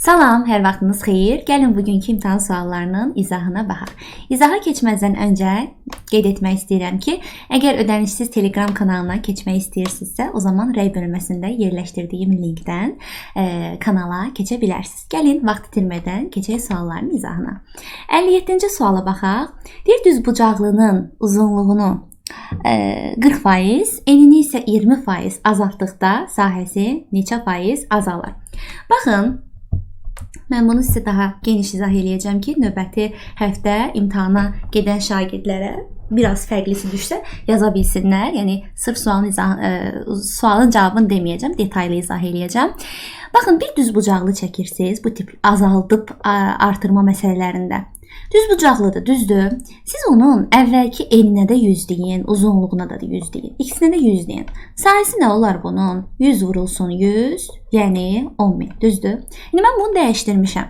Salam, hər vaxtınız xeyir. Gəlin bugünkü imtahan suallarının izahına baxaq. İzaha keçməzdən öncə qeyd etmək istəyirəm ki, əgər ödənişsiz Telegram kanalına keçmək istəyirsinizsə, o zaman rəy bölməsində yerləşdirdiyim linkdən kanala keçə bilərsiniz. Gəlin vaxt itirmədən keçək sualların izahına. 57-ci suala baxaq. Bir düzbucaqlının uzunluğunu 40%, enini isə 20% azaltdıqda sahəsi neçə faiz azalır? Baxın, mən bunu sizə daha geniş izah eləyəcəm ki, növbəti həftə imtahana gedən şagirdlərə biraz fərqlisi düşsə yaza bilsinlər. Yəni sırf sualın cavabını deməyəcəm, detallı izah eləyəcəm. Baxın, bir düzbucaqlı çəkirsiniz bu tip azaldıb artırma məsələlərində. Düzbucaqlıdır, düzdür. Siz onun əvvəlki eninə də 100 deyin, uzunluğuna da 100 deyin. İkisinə də 100 deyin. Sahəsi nə olar bunun? 100 vurulsun 100, yəni 10.000, düzdür. İndi mən bunu dəyişdirmişəm.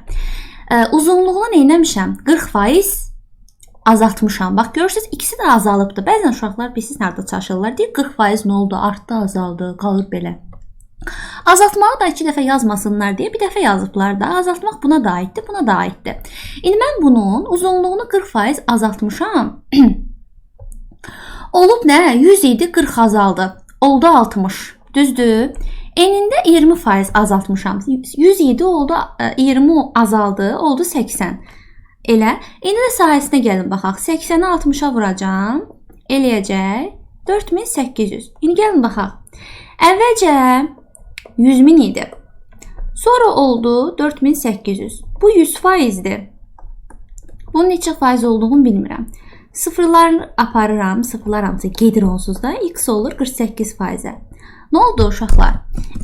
Uzunluğunu neyləmişəm? 40% azaltmışam. Bax, görürsünüz, ikisi də azalıbdır. Bəzən uşaqlar bilsiz nerede çaşırlar. Deyir 40% nə oldu? Artdı, azaldı, qalır belə. Azaltmağı da 2 dəfə yazmasınlar deyə bir dəfə yazıblar da. Azaltmaq buna da aiddir, buna da aiddir. İndi mən bunun uzunluğunu 40% azaltmışam. Olub nə? 100 idi, 40 azaldı. Oldu 60. Düzdür? Enində 20% azaltmışam. 100 idi, oldu 20 azaldı, oldu 80. Elə. İndi də sahəsinə gəlin baxaq. 80-i 60-a vuracam. Eləyəcək 4800. İndi gəlin baxaq. Əvvəlcə 100.000 idi. Sonra oldu 4800. Bu 100%'dir. Bunun neçə faiz olduğunu bilmirəm. Sıfırlarını aparıram. Sıfırlar hamısı gedir onsuz da. X olur 48%'e. Nə oldu uşaqlar?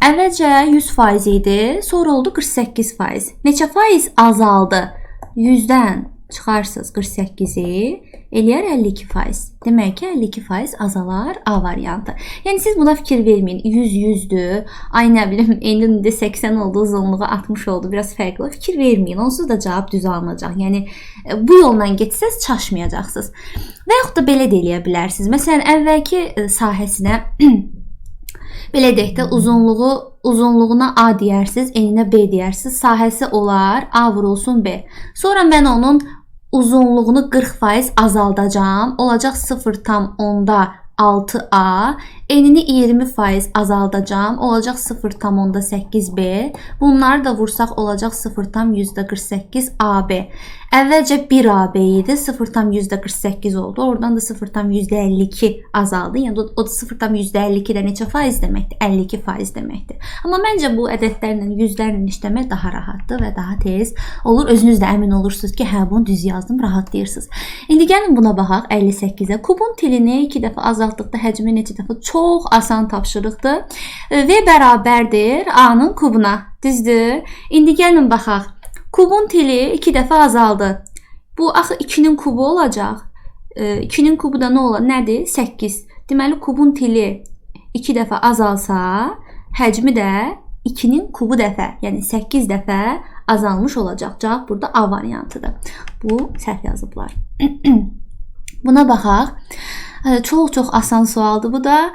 Əvvəlcə 100% idi. Sonra oldu 48%. Neçə faiz azaldı? 100'dən çıxarsınız 48'i, eləyər 52%. Demək ki, 52% azalar A variantı. Yəni siz buna fikir verməyin. 100-100'dür. Ay nə bilim, enində 80 oldu, uzunluğu 60 oldu. Biraz fərqli. Fikir verməyin. Onsuz da cavab düz alınacaq. Yəni bu yolla getsəz çaşmayacaqsınız. Və yaxud da belə də eləyə bilərsiniz. Məsələn, əvvəlki sahəsinə belə deyək də uzunluğuna A deyərsiniz, eninə B deyərsiniz. Sahəsi olar A vurulsun B. Sonra mən onun uzunluğunu 40% azaldacağım. Olacaq 0,6A. Enini 20% azaldacağım. Olacaq 0,8B. Bunları da vursaq olacaq 0,48AB. Əvvəlcə 1AB idi. 0,48 oldu. Oradan da 0,52 azaldı. Yəni o da 0,52 də neçə faiz deməkdir? 52% deməkdir. Amma məncə bu ədədlərlə, yüzlərlə işləmək daha rahatdır və daha tez olur. Özünüz də əmin olursunuz ki, hə bunu düz yazdım, rahat deyirsiniz. İndi gəlin buna baxaq 58'e. Kubun tilini 2 dəfə azaltdıqda həcmi neçə dəfə? Çox asan tapşırıqdır. V bərabərdir A-nın kubuna. Düzdür? İndi gəlin baxaq. Kubun tili 2 dəfə azaldı. Bu axı 2'nin kubu olacaq. 2'nin kubu da nə olar? Nədir? 8. Deməli kubun tili 2 dəfə azalsa, həcmi də 2'nin kubu dəfə, yəni 8 dəfə azalmış olacaq. Cavab burada A variantıdır. Bu səhv yazıblar. Buna baxaq. Çox asan sualdır bu da.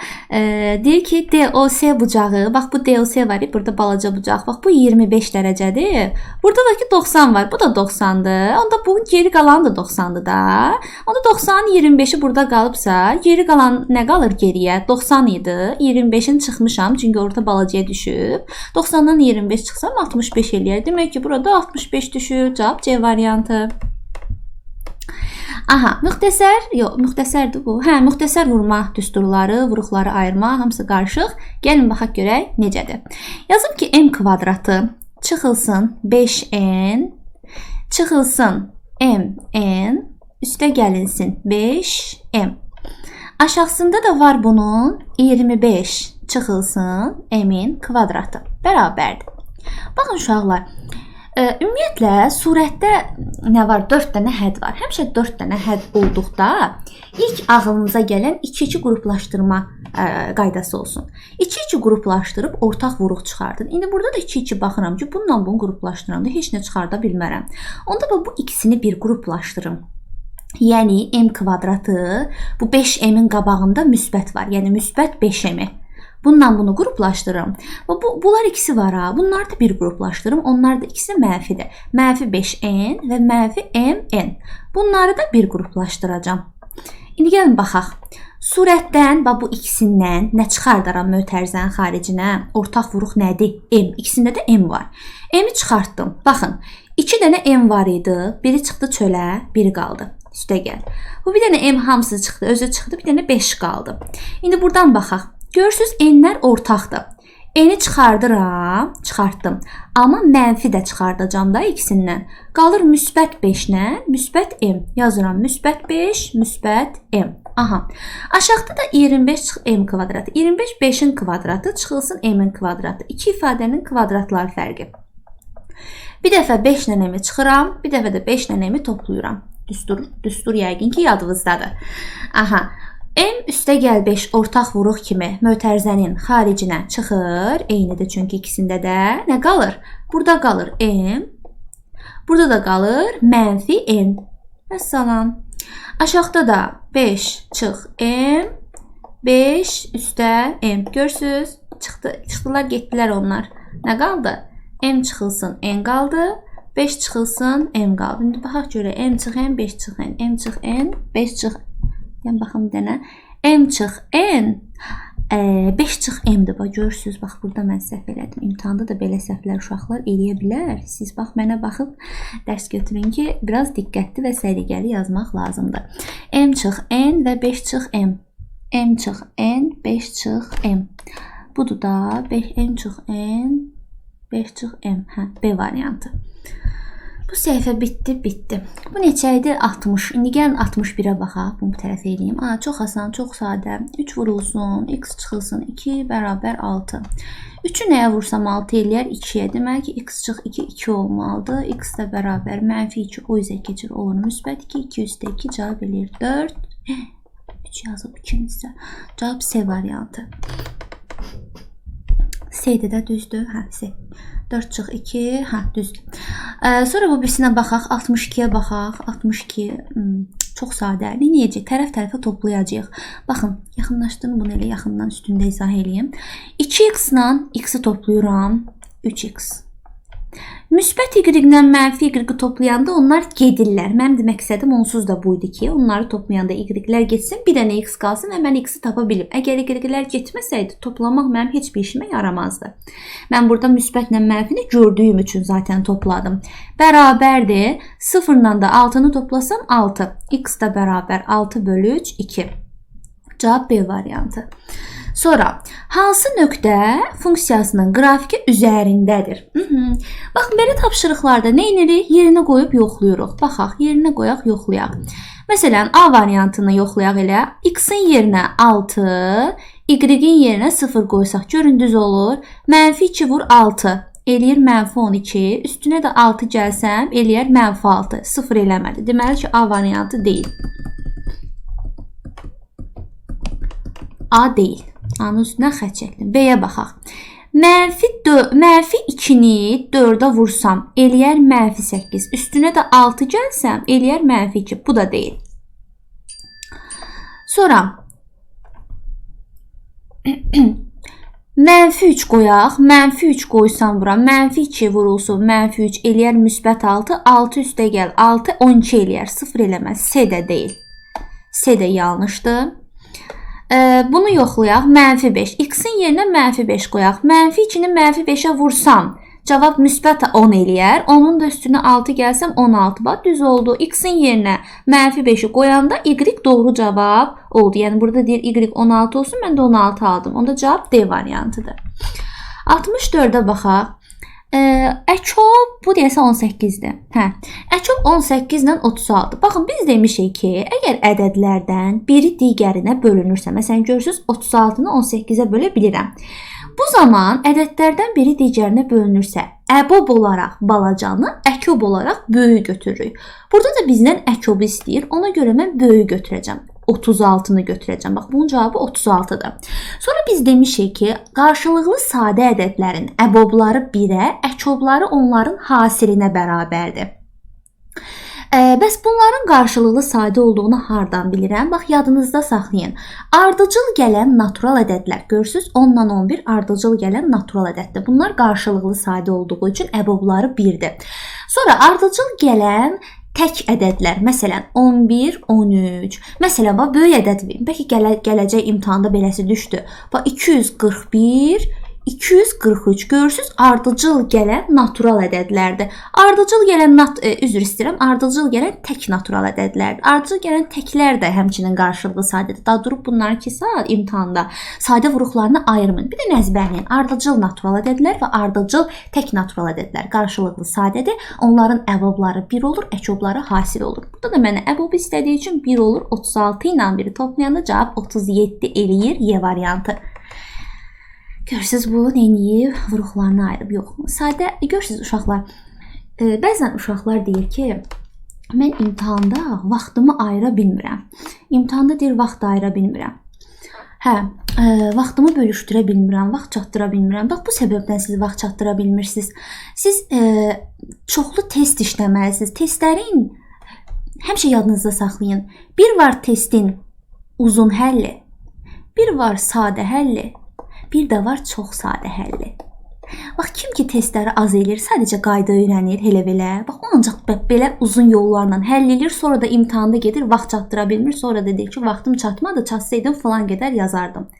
Deyir ki, DOS bucağı, bax bu DOS var, burada balaca bucaq. Bax bu 25 dərəcədir. Burada da ki 90 var. Bu da 90'dır. Onda bu geri qalan da 90'dır da. Onda 90'ın 25'i burada qalıbsa, geri qalan nə qalır geriyə? 90 idi. 25'in çıxmışam, çünki orta balacaya düşüb. 90'dan 25 çıxsam 65 eləyər. Demək ki, burada 65 düşür. Cavab C variantı. Aha, müxtəsərdir bu. Hə, müxtəsər vurma düsturları, vuruqları ayırma, hamısı qarışıq. Gəlin baxaq görək necədir. Yazıb ki, m kvadratı çıxılsın 5n, çıxılsın mn, üstə gəlinsin 5m. Aşağısında da var bunun 25 çıxılsın m'in kvadratı. Bərabərdir. Baxın uşaqlar. Ümumiyyətlə, surətdə nə var? 4 dənə hədd var. Həmişə 4 dənə hədd olduqda ilk ağlınıza gələn 2-2 qruplaşdırma qaydası olsun. 2-2 qruplaşdırıb ortaq vuruq çıxardın. İndi burada da 2-2 baxıram ki, bununla bunu qruplaşdıranda heç nə çıxarda bilmərəm. Onda bu ikisini bir qruplaşdırım. Yəni m kvadratı, bu 5m'in qabağında müsbət var. Yəni müsbət 5m'i. Bundan bunu qruplaşdırım. Və bunlar ikisi var ha. Bunları da bir qruplaşdırım. Onlar da ikisi mənfidir. Mənfi 5n və mənfi mn. Bunları da bir qruplaşdıracağım. İndi gəlin baxaq. Surətdən və bu ikisindən nə çıxardaram mötərizənin xaricinə? Ortaq vuruq nədir? M. İkisində də M var. M-i çıxartdım. Baxın. 2 dənə M var idi. Biri çıxdı çölə, biri qaldı. Üstə gəl. Bu bir dənə M hamısı çıxdı, özü çıxdı. Bir dənə 5 qaldı. İndi buradan baxaq. Görürsünüz N-lər ortaqdır. N-i çıxardıram, çıxartdım. Amma mənfi də çıxardacağım da ikisindən. Qalır müsbət 5-lə, müsbət M. Yazıram müsbət 5, müsbət M. Aha. Aşağıda da 25 çıx M kvadratı. 25 5-in kvadratı çıxılsın M-in kvadratı. İki ifadənin kvadratlar fərqi. Bir dəfə 5 ilə M-i çıxıram, bir dəfə də 5 ilə M-i toplayıram. Düstur yəqin ki yadınızdadır. Aha. M üstə gəl 5 ortaq vuruq kimi mötərizənin xaricinə çıxır. Eynidir çünki ikisində də nə qalır? Burada qalır M. Burada da qalır mənfi N. Vəssalam. Aşağıda da 5 çıx M. 5 üstə M. Görsünüz? Çıxdılar, getdilər onlar. Nə qaldı? M çıxılsın N qaldı. 5 çıxılsın M qaldı. İndi baxaq görə M çıx N, 5 çıx N. M çıx N, 5 çıx Yəni, baxın bir dənə. M çıx N, 5 çıx M-dir. Görürsünüz, bax, burada mən səhv elədim. İmtihanda da belə səhvlər uşaqlar eləyə bilər. Siz bax, mənə baxıb dərs götürün ki, biraz diqqətli və səliqəli yazmaq lazımdır. M çıx N və 5 çıx M. M çıx N, 5 çıx M. Budur da 5 M çıx N, 5 çıx M. Hə, B variantı. Bu səhifə bitdi. Bu neçə idi? 60. İndi gəlin 61-ə baxaq. Bunu bu tərəfə eləyim. Çox asan, çox sadə. 3 vurulsun, x çıxılsın 2 bərabər 6. 3-ü nəyə vursam 6 eləyər? 2-yə. Demək ki, x çıx 2, 2 olmalıdır. X də bərabər mənfi 2 o üzə keçir. Olur müsbət 2, 2 üstə 2 cavab eləyir 4. 3 yazıb ikincisi. Cavab C variantı. C-də də düzdür. Hə, C. 4 çıx 2, hə, düzdür. Sonra bu birisinə baxaq, 62-yə baxaq. 62, çox sadə. Necə? Tərəf-tərəfə toplayacağıq. Baxın, yaxınlaşdırın bunu elə yaxından üstündə izah eləyim. 2x-la x-i toplayıram. 3x. Müsbət y-lə mənfi y-i toplayanda onlar gedirlər. Mənim demək istədim onsuz da buydu ki, onları toplayanda y-lər getsin, bir dənə x qalsın və mən x-i tapa bilim. Əgər y-lər getməsəydi, toplamaq mənim heç bir işimə yaramazdı. Mən burada müsbətlə mənfini gördüyüm üçün zaten topladım. Bərabərdir. 0-la da 6-nı toplasam 6. X da bərabər 6 bölü 3, 2. Cavab B variantı. Sonra, hansı nöqtə funksiyasının qrafiki üzərindədir? Bax, belə tapşırıqlarda nə edirik? Yerinə qoyub yoxlayırıq. Baxaq, yerinə qoyaq, yoxlayaq. Məsələn, A variantını yoxlayaq elə. X-in yerinə 6, Y-in yerinə 0 qoysaq, görün düz olur. Mənfi 2 vur 6, eləyir mənfi 12. Üstünə də 6 gəlsəm, eləyər mənfi 6. 0 eləmədi. Deməli ki, A variantı deyil. A deyil. A-nın üstünə xət çəkdim. B-yə baxaq. Mənfi 2-ni 4-ə vursam, eləyər mənfi 8. Üstünə də 6 gəlsəm, eləyər mənfi 2. Bu da deyil. Sonra, mənfi 3 qoyaq. Mənfi 3 qoysam bura. Mənfi 2 vurulsun. Mənfi 3 eləyər müsbət 6. 6 üstə gəl. 6, 12 eləyər. 0 eləməz. C də deyil. C də yanlışdır. Bunu yoxlayaq. Mənfi 5. X-in yerinə mənfi 5 qoyaq. Mənfi 2-ni mənfi 5-ə vursam, cavab müsbət 10 eləyər. Onun da üstünə 6 gəlsəm 16. Bax, düz oldu. X-in yerinə mənfi 5-i qoyanda Y doğru cavab oldu. Yəni, burada deyir Y 16 olsun, mən də 16 aldım. Onda cavab D variantıdır. 64-ə baxaq. Əkob, bu deyəsə 18-dir. Əkob 18 ilə 36. Baxın, biz demişik ki, əgər ədədlərdən biri digərinə bölünürsə, məsələn, görürsünüz, 36-nı 18-ə bölə bilirəm. Bu zaman ədədlərdən biri digərinə bölünürsə, əbob olaraq balacanı, əkob olaraq böyük götürürük. Burada da bizdən əkobu istəyir, ona görə mən böyük götürəcəm. 36-nı götürəcəm. Bax, bunun cavabı 36-dır. Sonra biz demişik ki, qarşılıqlı sadə ədədlərin əbobları 1-ə, əkobları onların hasilinə bərabərdir. Bəs bunların qarşılıqlı sadə olduğunu hardan bilirəm? Bax, yadınızda saxlayın. Ardıcıl gələn natural ədədlər. Görürsüz, 10 ilə 11 ardıcıl gələn natural ədəddir. Bunlar qarşılıqlı sadə olduğu üçün əbobları 1-dir. Sonra ardıcıl gələn tək ədədlər, məsələn 11, 13. Məsələn, bax böyük ədəd, bəlkə gələcək imtahanda beləsi düşdü. Bax 241, 243. Görürsüz, ardıcıl gələn natural ədədlərdir. Ardıcıl gələn ardıcıl gələn tək natural ədədlərdir. Ardıcıl gələn təklər də həmçinin qarşılıqlı sadədir. Daha durub bunların 2 saat imtahanda sadə vuruqlarını ayırmayın. Bir də əzbərləyin. Ardıcıl natural ədədlər və ardıcıl tək natural ədədlər qarşılıqlı sadədir. Onların əbobları 1 olur, əkobları hasil olur. Burada da mənə əbob istədiyi üçün 1 olur. 36 ilə 1-i toplayanda cavab 37 eləyir Y variantı. Görürsüz, bu neyini vuruqlarını ayırıb, yox. Sadə, görürsüz uşaqlar, bəzən uşaqlar deyir ki, mən imtahanda vaxtımı ayıra bilmirəm. İmtahanda deyir, vaxt ayıra bilmirəm. Hə, vaxtımı bölüşdürə bilmirəm, vaxt çatdıra bilmirəm. Bax, bu səbəbdən siz vaxt çatdıra bilmirsiniz. Siz çoxlu test işləməlisiniz. Testlərin həmişə yadınızda saxlayın. Bir var testin uzun həlli, bir var sadə həlli, bir də var çox sadə həlli. Bax, kim ki testləri az eləyir, sadəcə qayda öyrənir, elə-belə. Bax, o ancaq belə uzun yollarla həll eləyir, sonra da imtahanda gedir, vaxt çatdıra bilmir, sonra da deyir ki, vaxtım çatmadı, çatsaydım falan qədər yazardım.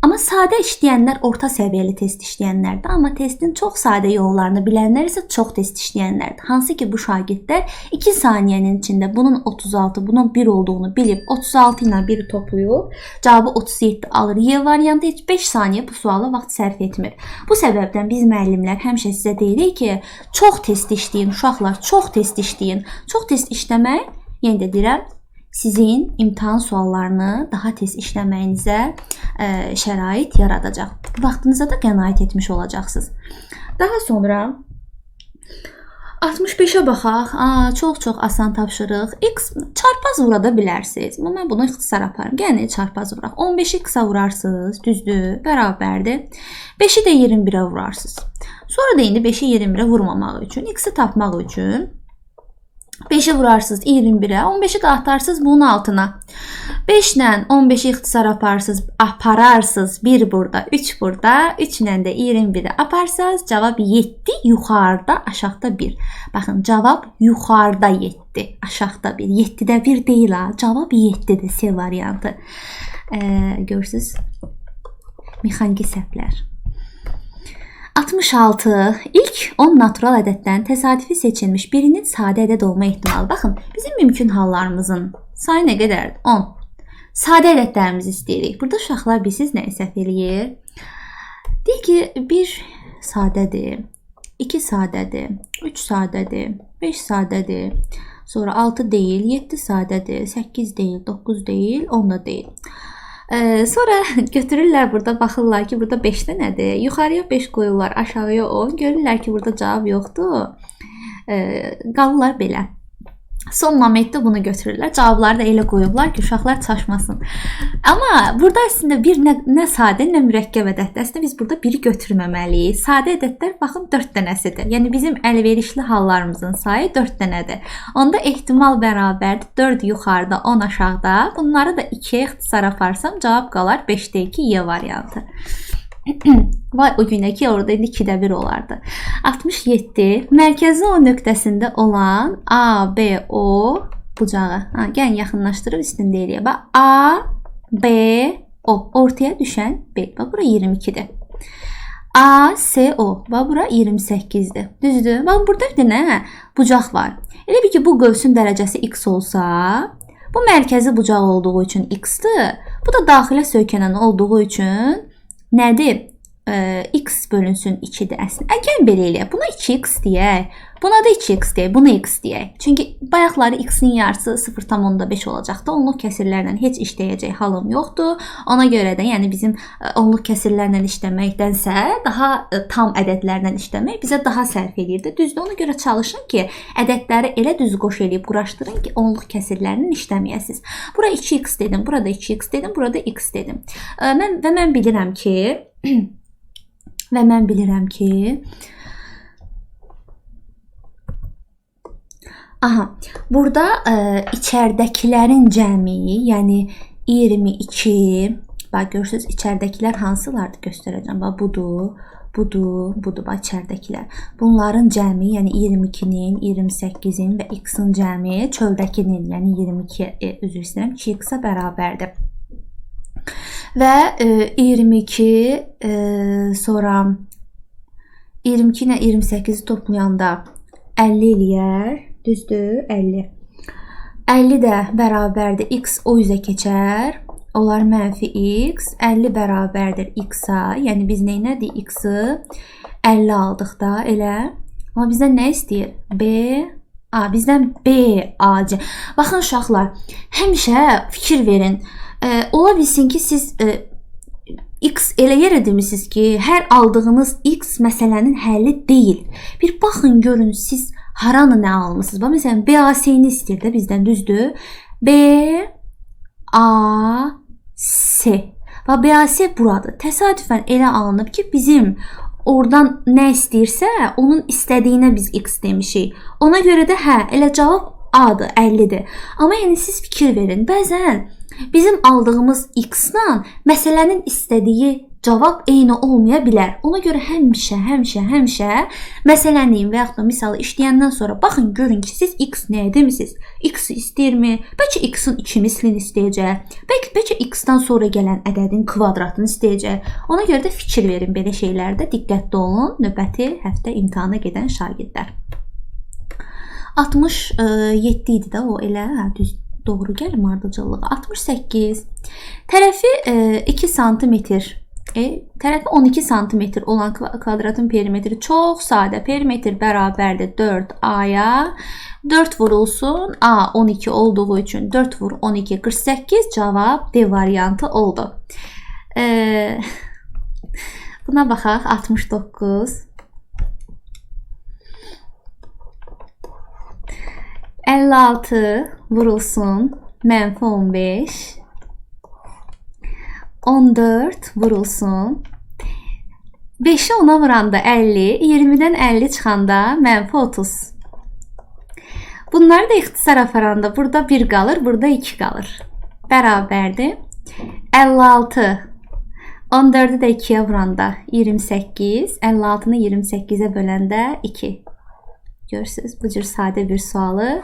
Amma sadə işləyənlər orta səviyyəli test işləyənlərdir, amma testin çox sadə yollarını bilənlər isə çox test işləyənlərdir. Hansı ki, bu şagirdlər 2 saniyənin içində bunun 36, bunun 1 olduğunu bilib 36 ilə 1-i toplayıb, cavabı 37 alır. Y variantı heç 5 saniyə bu suala vaxt sərf etmir. Bu səbəbdən biz müəllimlər həmişə sizə deyirik ki, çox test işləyin uşaqlar, çox test işləyin. Çox test işləmək, yenə də deyirəm, sizin imtahan suallarını daha tez işləməyinizə şərait yaradacaq. Vaxtınıza da qənaət etmiş olacaqsınız. Daha sonra 65-ə baxaq. Çox asan tapşırıq. X çarpaz vura da bilərsiniz. Amma mən bunu ixtisar aparım. Gəlin çarpaz vuraq. 15-i X-a vurarsınız. Düzdür, bərabərdir. 5-i də 21-ə vurarsınız. Sonra da indi 5-i 21-ə vurmamaq üçün, X-i tapmaq üçün 5-i vurarsınız 21-ə, 15-i də atarsınız bunun altına. 5 ilə 15-i ixtisar apararsınız 1 burada, 3 burada, 3 ilə də 21-i aparsınız, cavab 7, yuxarıda, aşağıda 1. Baxın, cavab yuxarıda 7, aşağıda 1. 7-də 1 deyil ha, cavab 7-dir, C variantı. Görürsünüz, mexaniki səhvlər. 66. İlk 10 natural ədəddən təsadüfi seçilmiş birinin sadə ədəd olma ehtimalı. Baxın, bizim mümkün hallarımızın sayı nə qədərdir? 10. Sadə ədədlərimizi istəyirik. Burada uşaqlar bilsiz nə səhv eləyir? Deyək ki, 1 sadədir, 2 sadədir, 3 sadədir, 5 sadədir, sonra 6 deyil, 7 sadədir, 8 deyil, 9 deyil, 10 da deyil. Sonra götürürlər burada, baxırlar ki, burada 5 dənədir. Yuxarıya 5 qoyurlar, aşağıya 10. Görürlər ki, burada cavab yoxdur. Qalırlar belə. Son momentdə bunu götürürlər. Cavabları da elə qoyublar ki, uşaqlar çaşmasın. Amma burada əslində bir nə sadə, nə mürəkkəb ədəddir. Əslində biz burada biri götürməməliyik. Sadə ədədlər baxın 4 dənəsidir. Yəni bizim əlverişli hallarımızın sayı 4 dənədir. Onda ehtimal bərabərdir. 4 yuxarıda, 10 aşağıda. Bunları da 2-yə ixtisar aparsam cavab qalar 5-də 2 Y variantı. Vay o gündəki orada indi 2-də 1 olardı. 67. Mərkəzi O nöqtəsində olan A, B, O bucağı. Gəlin yaxınlaşdırıb üstündə eləyək. Bax, A, B, O. Ortaya düşən B. Bax, bura 22-dir. A, S, O. Bax, bura 28-dir. Düzdür? Bax, burada bir dənə bucaq var. Elə bir ki, bu qövsün dərəcəsi X olsa, bu mərkəzi bucaq olduğu üçün X-dir. Bu da daxilə söykənən olduğu üçün nədir? X bölünsün 2-dir əslində. Gəlin belə eləyək. Buna 2x deyək. Buna da 2x deyək. Buna x deyək. Çünki bayaqları x-in yarısı 0,5 olacaqdı. Onluq kəsirlərlə heç işləyəcək halım yoxdur. Ona görə də yəni bizim onluq kəsirlərlə işləməkdənsə daha tam ədədlərlə işləmək bizə daha sərf edirdi. Düzdür? Ona görə çalışın ki, ədədləri elə düz qoş eləyib quraşdırın ki, onluq kəsirlərlə işləməyəsiniz. Bura 2x dedim, burada 2x dedim, burada x dedim. Mən bilirəm ki Aha, burada içərdəkilərin cəmi, yəni 22. Bax görürsüz içərdəkilər hansılardır göstərəcəm. Bax budur, budur bax içərdəkilər. Bunların cəmi, yəni 22-nin, 28-in və x-in cəmi çöldəkinin, yəni 22, üzr istəyirəm, 2x-a bərabərdir. Və 22 sonra 22 ilə 28-i toplayanda 50 eləyər. Düzdür? 50. 50 də bərabərdir x o üzə keçər. Onlar mənfi x. 50 bərabərdir x-a. Yəni biz neynədik? X-ı 50 aldıq da elə. Amma bizdən nə istəyir? B. Bizdən B. AC. Baxın uşaqlar, həmişə fikir verin. Ola bilsin ki siz x elə yerə demisiniz ki, hər aldığınız x məsələnin həlli deyil. Bir baxın görün siz haranı nə almısınız? Bax məsələn BAC-ni istəyir də bizdən, düzdür? BAC. Və BAC buradır. Təsadüfən elə alınıb ki, bizim oradan nə istəyirsə, onun istədiyinə biz x demişik. Ona görə də elə cavab A-dır, 50-dir. Amma yəni siz fikir verin, bəzən bizim aldığımız x-la məsələnin istədiyi cavab eyni olmaya bilər. Ona görə həmişə məsələni və yaxud da misalı işləyəndən sonra baxın, görün ki, siz x nəyə demisiniz? X istəyirmi? Bəlkə x-in 2 mislini istəyəcək. Bəlkə x-dan sonra gələn ədədin kvadratını istəyəcək. Ona görə də fikir verin belə şeylərdə. Diqqətli olun, növbəti həftə imtahana gedən şagirdlər. 67 idi də o elə, düz doğru gəlir ardıcıllığı. 68. Tərəfi 2 sm, tərəfi 12 sm olan kvadratın perimetri çox sadə. Perimetr bərabərdir 4a-ya. 4 vurulsun. A 12 olduğu üçün 4 vur 12 48. Cavab D variantı oldu. Buna baxaq. 69. 56 vurulsun mənfi 15. 14 vurulsun. 5'i 10'a vuranda 50, 20'den 50 çıxanda mənfi 30. Bunları da ixtisar aparanda burada 1 qalır, burada 2 qalır. Bərabərdir. 56. 14'ü də 2'yə vuranda 28. 56'nı 28'ə böləndə 2. Görürsünüz, bu cür sadə bir sualı.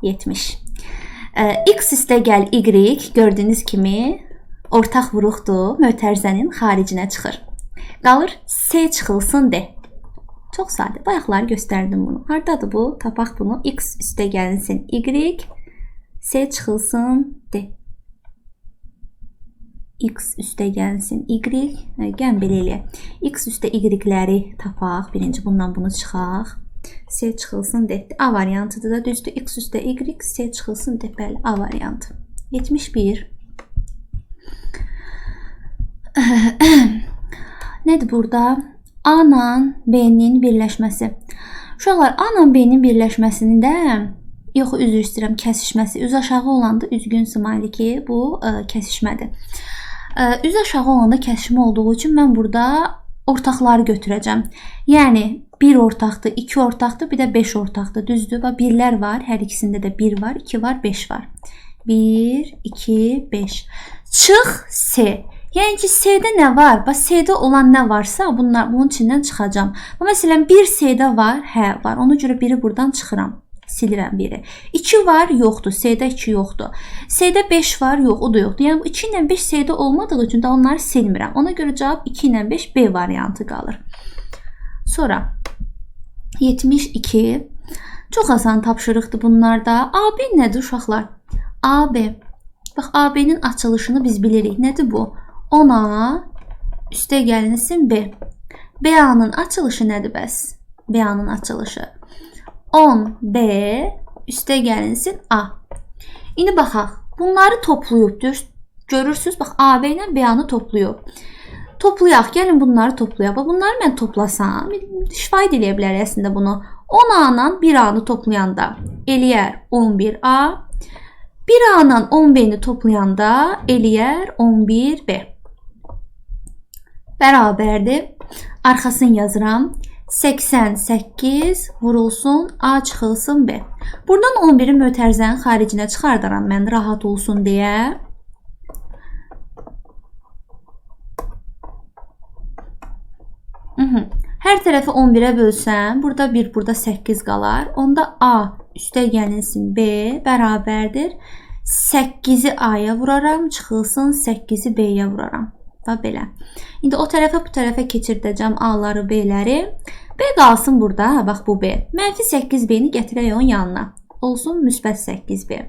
70. X üstə gəl Y gördüyünüz kimi ortaq vuruqdur, mötərizənin xaricinə çıxır. Qalır S çıxılsın D. Çox sadə. Bayaqlar göstərdim bunu. Hardadır bu? Tapaq bunu. X üstə gəlsin Y, S çıxılsın D. X üstə gəlsin Y. Gəlin belə eləyək. X üstə Y-ləri tapaq. Birinci bundan bunu çıxaq. S çıxılsın D. A variantıdır da düzdür. X üstə Y, S çıxılsın D. Bəli, A variantı. 71. Nədir burada? A ilə B-nin birləşməsi. Uşaqlar, A ilə B-nin birləşməsini də yox, üzr istəyirəm, kəsişməsi. Üz aşağı olanda üzgün smiley ki, bu kəsişmədir. Üz aşağı olanda kəsişmə olduğu üçün mən burada ortaqları götürəcəm. Yəni 1 ortaqdır, 2 ortaqdır, bir də 5 ortaqdır. Düzdür? Və 1'lər var. Hər ikisində də 1 var, 2 var, 5 var. 1, 2, 5. Çıx S. Yəni ki, S-də nə var? Bax, S-də olan nə varsa bunun içindən çıxacam. Məsələn, 1 S-də var, hə var. Ona görə biri buradan çıxıram. Silirəm biri. 2 var, yoxdur. S-də 2 yoxdur. S-də 5 var, yox, o da yoxdur. Yəni 2 ilə 5 S-də olmadığı üçün də onları silmirəm. Ona görə cavab 2 ilə 5 B variantı qalır. Sonra 72. Çox asan tapşırıqdır bunlarda. AB nədir uşaqlar? AB. Bax, AB-nin açılışını biz bilirik. Nədir bu? 10A üstə gəlinsin B. BA-nın açılışı nədir bəs? BA-nın açılışı 10B üstə gəlinsin A. İndi baxaq. Bunları toplayıb. Görürsünüz, bax, AB ilə BA-nı toplayıb. Toplayaq. Gəlin bunları toplayaq. Bunları mən toplasam, şifaid eləyə bilər əslində bunu. 10A ilə 1A-nı toplayanda eləyər 11A. 1A ilə 10B-ni toplayanda eləyər 11B. Bərabərdir. Arxasını yazıram. 88 vurulsun A çıxılsın B. Buradan 11-i mötərizənin xaricinə çıxardaram mən rahat olsun deyə. Hər tərəfi 11-ə bölsəm, burada 1, burada 8 qalar. Onda A üstə gəlinsin B bərabərdir. 8-i A-ya vuraram, çıxılsın 8-i B-yə vuraram. Da belə. İndi o tərəfə bu tərəfə keçirdəcəm A-ları B-ləri. B qalsın burada, bax bu B. Mənfi 8B-ni gətirək onun yanına. Olsun müsbət 8B.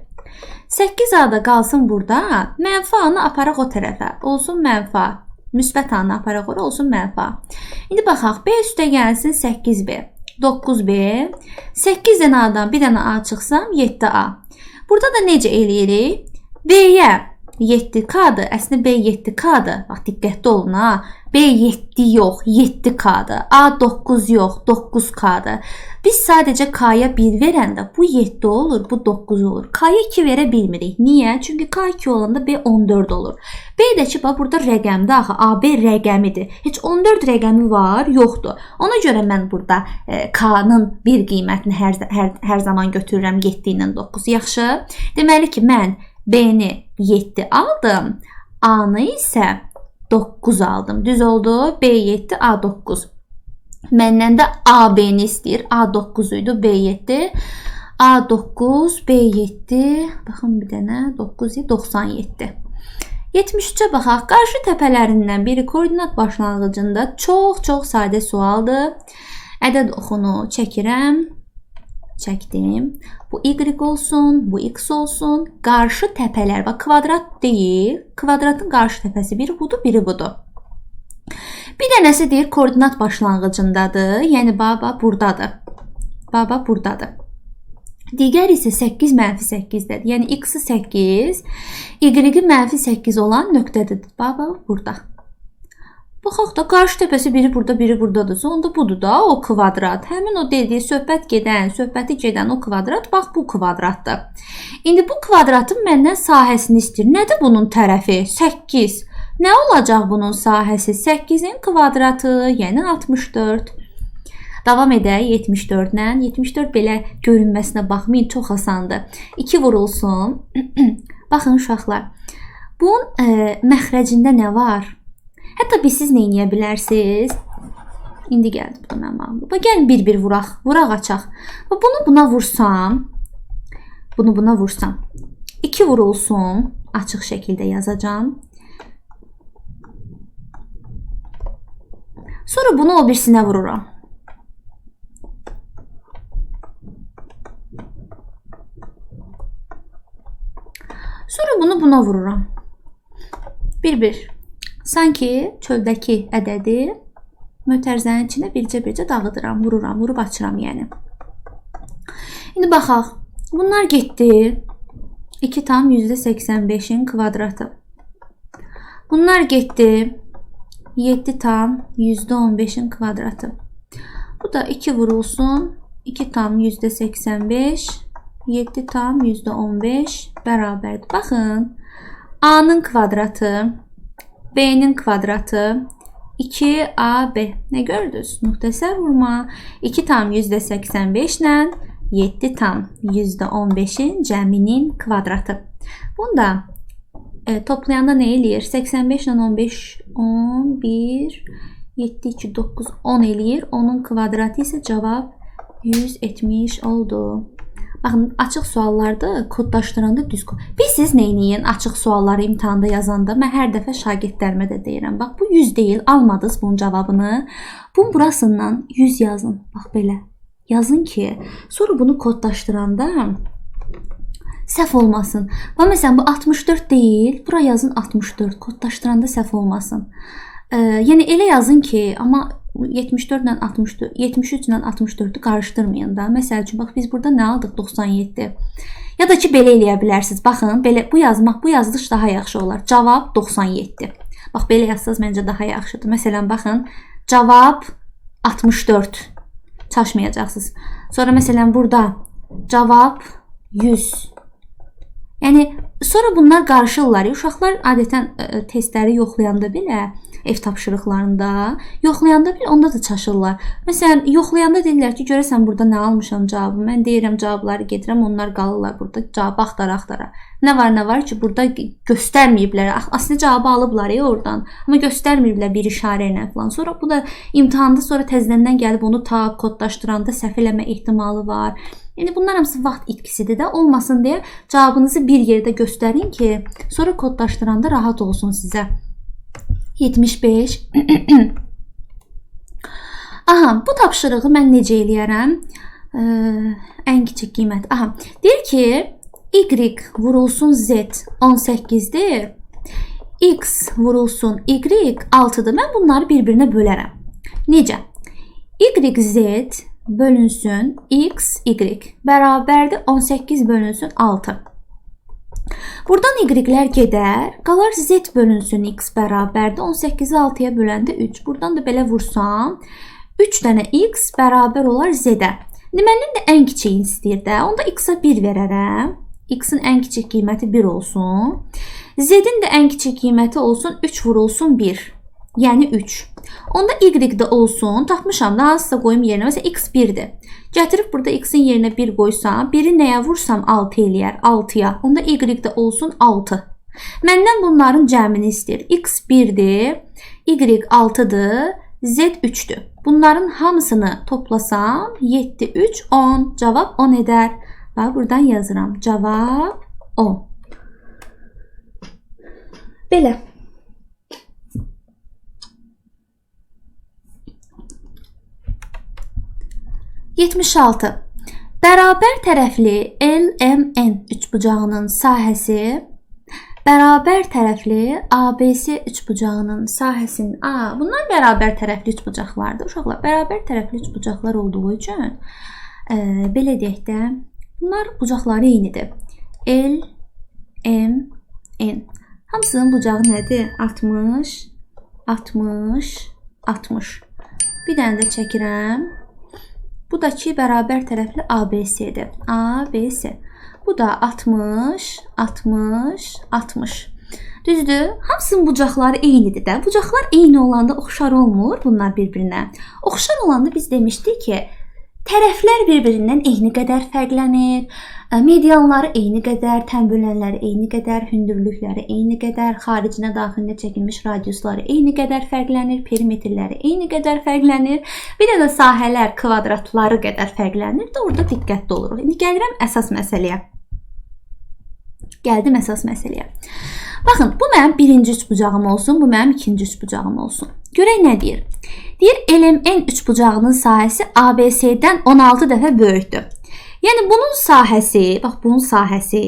8A da qalsın burada. Mənfi A-nı aparaq o tərəfə. Olsun mənfi A. Müsbət A-nı aparaq ora, olsun mənfi A. İndi baxaq, B üstə gəlsin 8B. 9B. 8 dənə A-dan bir dənə A çıxsam 7A. Burada da necə eləyirik? B-yə 7K-dır. Əslində B 7K-dır. Bax, diqqətli olun ha. B 7 yox, 7K-dır. A 9 yox, 9K-dır. Biz sadəcə K-ya 1 verəndə bu 7 olur, bu 9 olur. K-ya 2 verə bilmirik. Niyə? Çünki K 2 olanda B 14 olur. B də ki, bax, burada rəqəmdir axı. AB rəqəmidir. Heç 14 rəqəmi var, yoxdur. Ona görə mən burada K-nın bir qiymətini hər zaman götürürəm 7 ilə 9. Yaxşı? Deməli ki, mən B-ni 7 aldım. A-nı isə 9 aldım. Düz oldu. B 7, A 9. Məndən də A B-ni istəyir. A 9 idi, B 7. A 9, B 7. Baxın bir dənə 9, 97. 73-ə baxaq. Qarşı təpələrindən biri koordinat başlanğıcında çox sadə sualdır. Ədəd oxunu çəkirəm. Çəkdim. Bu Y olsun, bu X olsun. Qarşı təpələr, bax kvadrat deyil. Kvadratın qarşı təpəsi biri budur, biri budur. Bir dənəsi deyir koordinat başlanğıcındadır. Yəni baba buradadır. Baba buradadır. Digər isə 8 mənfi 8-dədir. Yəni X-i 8, Y-i mənfi 8 olan nöqtədir. Baba burada. Baxaq da qarşı təpəsi biri burada, biri buradadırsa, onda budur da o kvadrat. Həmin o dediyi söhbəti gedən o kvadrat, bax bu kvadratdır. İndi bu kvadratın məndən sahəsini istəyir. Nədir bunun tərəfi? 8. Nə olacaq bunun sahəsi? 8-in kvadratı, yəni 64. Davam edək 74-lə. 74 belə görünməsinə baxmayın, çox asandır. 2 vurulsun. Baxın uşaqlar, bunun məxrəcində nə var? Hətta biz siz nə eləyə bilərsiniz? İndi gəldi bu da mənim ağlım. Gəlin bir-bir vuraq. Vuraq açaq. Bunu buna vursam. Bunu buna vursam. 2 vurulsun. Açıq şəkildə yazacağım. Sonra bunu o birisinə vururam. Sonra bunu buna vururam. Bir-bir. Sanki çöldəki ədədi mötərizənin içində bircə dağıdıram, vururam, vurub açıram yəni. İndi baxaq. Bunlar getdi. 2 tam %85-in kvadratı. Bunlar getdi. 7 tam %15-in kvadratı. Bu da 2 vurulsun. 2 tam %85. 7 tam %15 bərabərdir. Baxın. A-nın kvadratı. B-nin kvadratı 2AB. Nə gördünüz? Müxtəsər vurma. 2 tam %85 ilə 7 tam %15-in cəminin kvadratı. Bunu da toplayanda nə eləyir? 85 ilə 15, 11, 7, 2, 9, 10 eləyir. Onun kvadratı isə cavab 170 oldu. Baxın, açıq suallarda koddaşdıranda düz kod. Siz nə eləyin açıq sualları imtahanda yazanda? Mən hər dəfə şagirdlərimə də deyirəm. Bax, bu 100 deyil, almadınız bunun cavabını. Bunun burasından 100 yazın. Bax, belə. Yazın ki, sonra bunu koddaşdıranda səhv olmasın. Bax, məsələn, bu 64 deyil, bura yazın 64. Koddaşdıranda səhv olmasın. Yəni, elə yazın ki, amma 74 ilə 64, 73 ilə 64-ü qarışdırmayın da. Məsəl üçün, bax, biz burada nə aldıq? 97. Ya da ki, belə eləyə bilərsiniz. Baxın, belə bu yazılış daha yaxşı olar. Cavab 97. Bax, belə yazsanız məncə daha yaxşıdır. Məsələn, baxın, cavab 64. Çaşmayacaqsınız. Sonra, məsələn, burada cavab 100. Yəni, sonra bunlar qarışırlar. Uşaqlar adətən testləri yoxlayanda belə ev tapşırıqlarında. Yoxlayanda bil onda da çaşırlar. Məsələn, yoxlayanda deyirlər ki, görəsən burada nə almışam cavabı. Mən deyirəm cavabları gedirəm, onlar qalırlar burada cavab axtara. Nə var ki, burada göstərməyiblər. Aslında cavabı alıblar ya oradan. Amma göstərməyiblər bir işarə ilə falan. Sonra bu da imtahanda sonra təzədən gəlib onu kodlaşdıranda səhv eləmə ehtimalı var. Yəni bunlar hamısı vaxt itkisidir də, olmasın deyə cavabınızı bir yerdə göstərin ki, sonra kodlaşdıranda rahat olsun sizə. 75. Aha, bu tapşırığı mən necə eləyərəm? Ən kiçik qiymət. Aha, deyir ki, Y vurulsun Z 18-dir. X vurulsun Y 6-dır. Mən bunları bir-birinə bölərəm. Necə? YZ bölünsün X, Y bərabərdir 18 bölünsün 6. Buradan Y-lər gedər, qalar Z bölünsün X bərabərdir 18-i 6-ya böləndə 3. Buradan da belə vursam, 3 dənə X bərabər olar Z-ə. Məndən də ən kiçiyini istəyir də, onda X-a 1 verərəm. X-in ən kiçik qiyməti 1 olsun. Z-in də ən kiçik qiyməti olsun 3 vurulsun 1. Yəni 3. Onda Y-də olsun, tapmışam da hansısa qoyum yerinə. Məsələn, X 1-dir. Gətirib burada X-in yerinə 1 qoysam, 1-i nəyə vursam 6 eləyər, 6-ya. Onda Y-də olsun 6. Məndən bunların cəmini istəyir. X 1-dir, Y 6-dır, Z 3-dür. Bunların hamısını toplasam 7, 3, 10. Cavab 10 edər. Bax, buradan yazıram. Cavab 10. Belə. %76. Bərabər tərəfli LMN üçbucağının sahəsi bərabər tərəfli ABC üçbucağının sahəsinin bunlar bərabər tərəfli üçbucaqlardır. Uşaqlar, bərabər tərəfli üçbucaqlar olduğu üçün belə deyək də, bunlar bucaqları eynidir. L, M, N. Hamısının bucağı nədir? 60, 60, 60. Bir dənə də çəkirəm. Bu da ki, bərabər tərəfli ABC-dir. ABC. Bu da 60, 60, 60. Düzdür? Hamısının bucaqları eynidir də. Bucaqlar eyni olanda oxşar olmur bunlar bir-birinə. Oxşar olanda biz demişdik ki, tərəflər bir-birindən eyni qədər fərqlənir. Medianları eyni qədər, tənbölənləri eyni qədər, hündürlükləri eyni qədər, xaricinə daxilinə çəkilmiş radiusları eyni qədər fərqlənir, perimetrləri eyni qədər fərqlənir. Bir də sahələr, kvadratları qədər fərqlənir. də orada diqqətli oluruq. İndi gəlirəm əsas məsələyə. Gəldim əsas məsələyə. Baxın, bu mənim birinci üçbucağım olsun, bu mənim ikinci üçbucağım olsun. Görək nə deyir? Deyir, LMN üçbucağının sahəsi ABC-dən 16 dəfə böyükdür. Yəni bunun sahəsi, bax bunun sahəsi